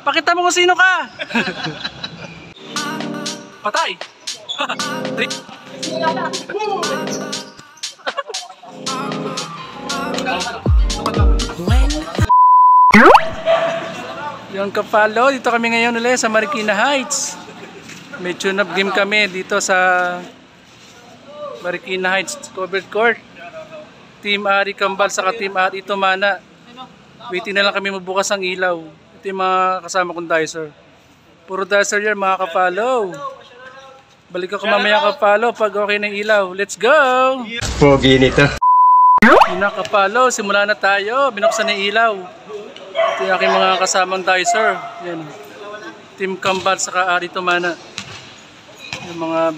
Pakita mo kung sino ka! Patay! Yung kapalo, dito kami ngayon ulit sa Marikina Heights. May tune-up game kami dito sa Marikina Heights covered court. Team Ari Kambal saka Team Ari Tumana. Waiting na lang kami mabukas ang ilaw. Ito yung mga kasama kong dicer. Puro dicer yan mga kapalo. Balik ako mamaya kapalo pag okay na yung ilaw. Let's go! Pogi nito. Yun na kapalo, simula na tayo. Binuksan na yung ilaw. Ito yung aking mga kasamang dicer. Yan. Team Kambal saka Ari Tumana. Yung mga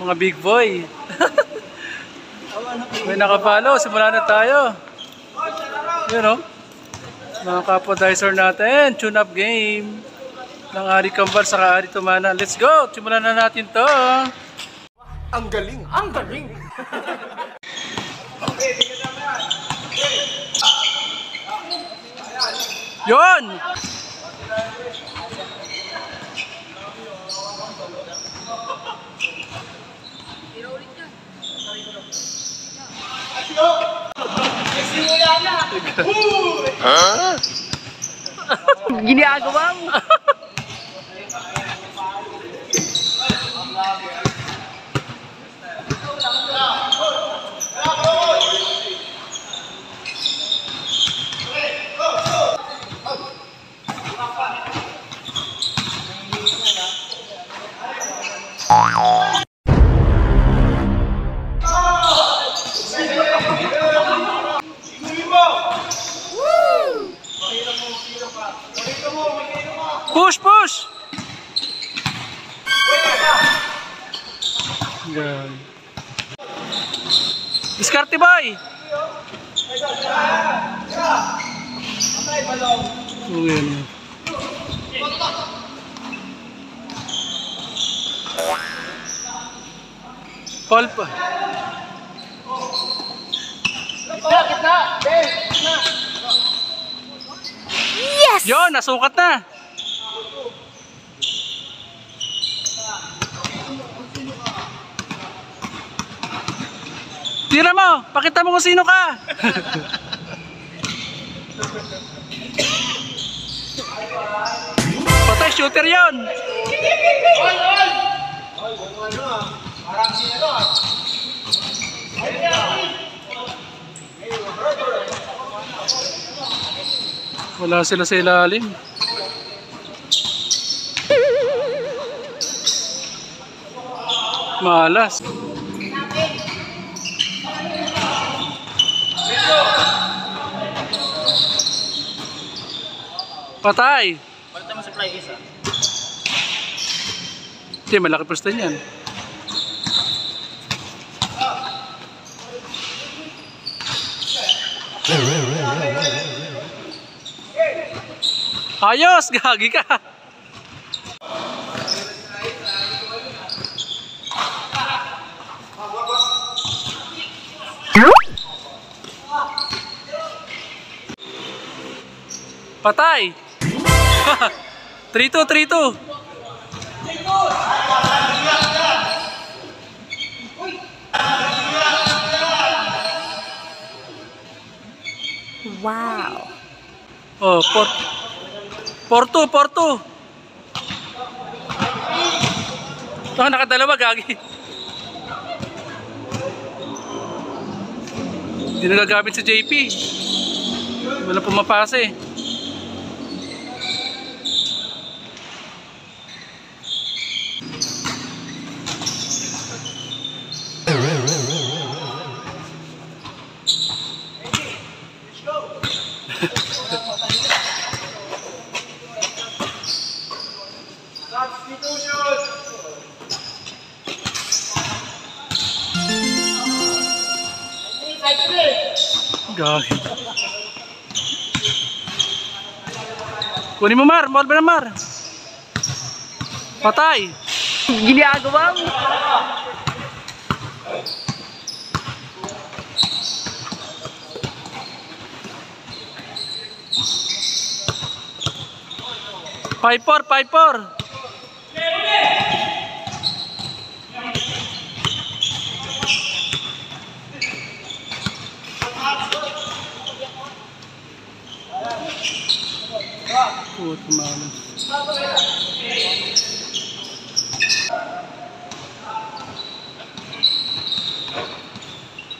mga big boy. May nakapalo, simula na tayo. Yun o. Mga kapwa dicer natin. Tune up game. Ng Ari Kambal saka Ari Tumana. Let's go! Simulan na natin to. Ang galing! Ang galing! Yun! Ha? Ginagawa mo. Push, push! Yan. Diskarte boy! Oh, yan. Paul pa. Yes! Yun, nasukat na. Tira mo, pakita mo kung sino ka. Patay, shooter yun. Wala sila sa ilalim. Malas. Patay. Palitan mo sa fly isa. Hindi, malaki pwesto niyan. Ayos, gagi ka. Patay. 3-2, 3-2. Wow. Oh, 4-2, 4-2. Ito, nakadalawa, gagi. Hindi nagagamit si JP. Wala pumapasa eh. Gagi. Kunin mo, Mar. Mahal ba na, Mar? Patay. Ginagawa mo. 5-4, 5-4. Puto malas.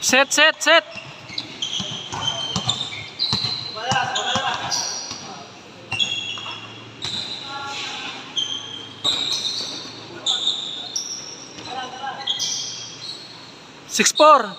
Set, set, set. Six four.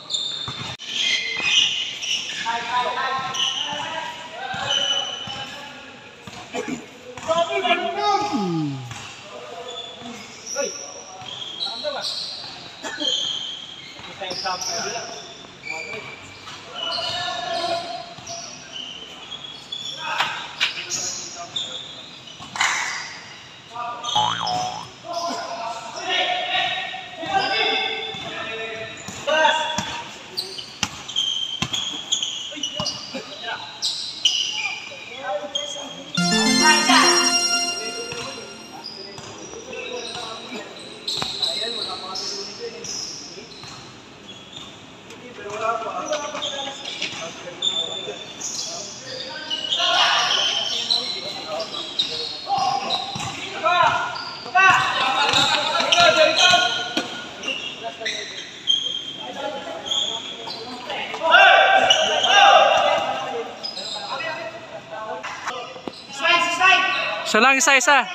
Siya lang, isa-isa.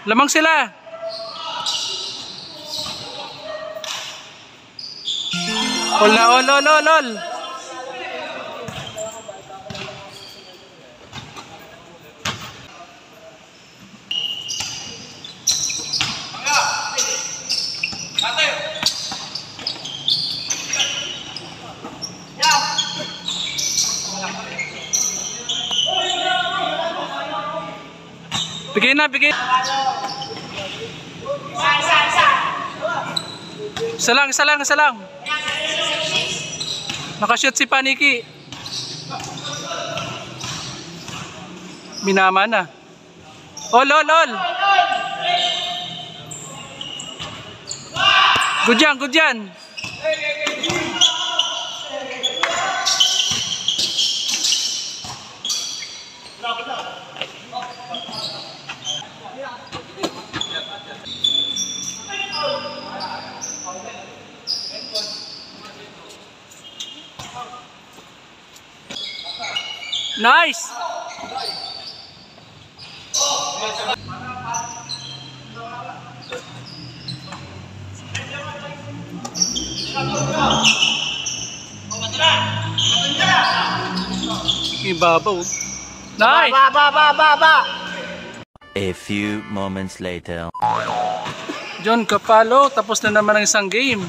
Lamang sila. All na, all. Bigay na, bigay. Isa lang. Nakashoot si Paniki. Minama na. All. Good yan. Nice! Ibabaw. Nice! A few moments later. John Capalo, tapos na naman ang isang game.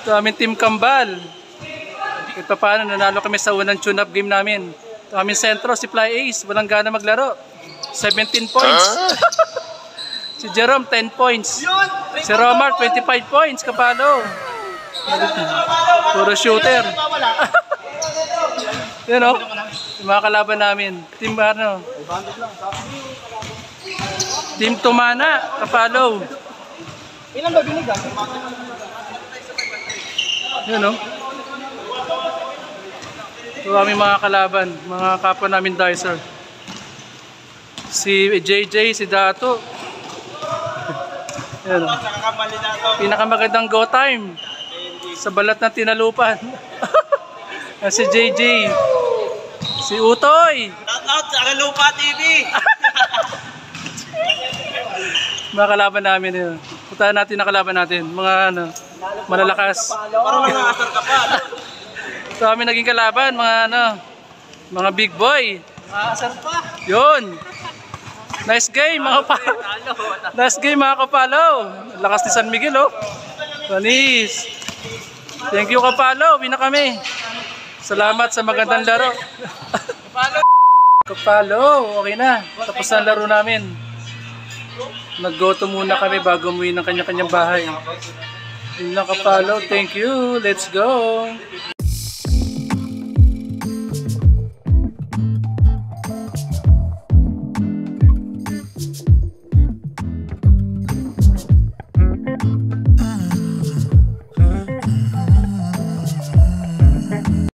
Ito aming Team Kambal. Kahit pa paano, nanalo kami sa unang tune-up game namin. Ito aming sentro, si Fly Ace, walang gana maglaro. 17 points. Si Jerome, 10 points. Si Romar, 25 points, Kapalo. Puro shooter. Yan o, yung mga kalaban namin. Team ano? Team Tumana, Kapalo. Ilan ba binigang? Yan o. Ito aming mga kalaban, mga kapwa namin dicer. Si JJ, si Dato. Yan. Pinakamagandang go time sa balat ng tinalupan. Si JJ. Si Utoy. Shoutout sa Kalupa TV! Mga kalaban namin yun. Puntahan natin na kalaban natin. Mga ano, malalakas. Parang nangasar ka pa. Ito kami naging kalaban, mga ano, mga big boy. Nangasar pa. Yun. Nice game mga kapalo. Nice game mga kapalo. Lakas ni San Miguel oh. Panis. Thank you Kapalo. Uwi na kami. Salamat sa magandang laro. Kapalo, okay na. Tapos na laro namin. Nag-goto muna kami bago umuwi ng kanya-kanyang bahay. Yun lang Kapalo. Thank you. Let's go.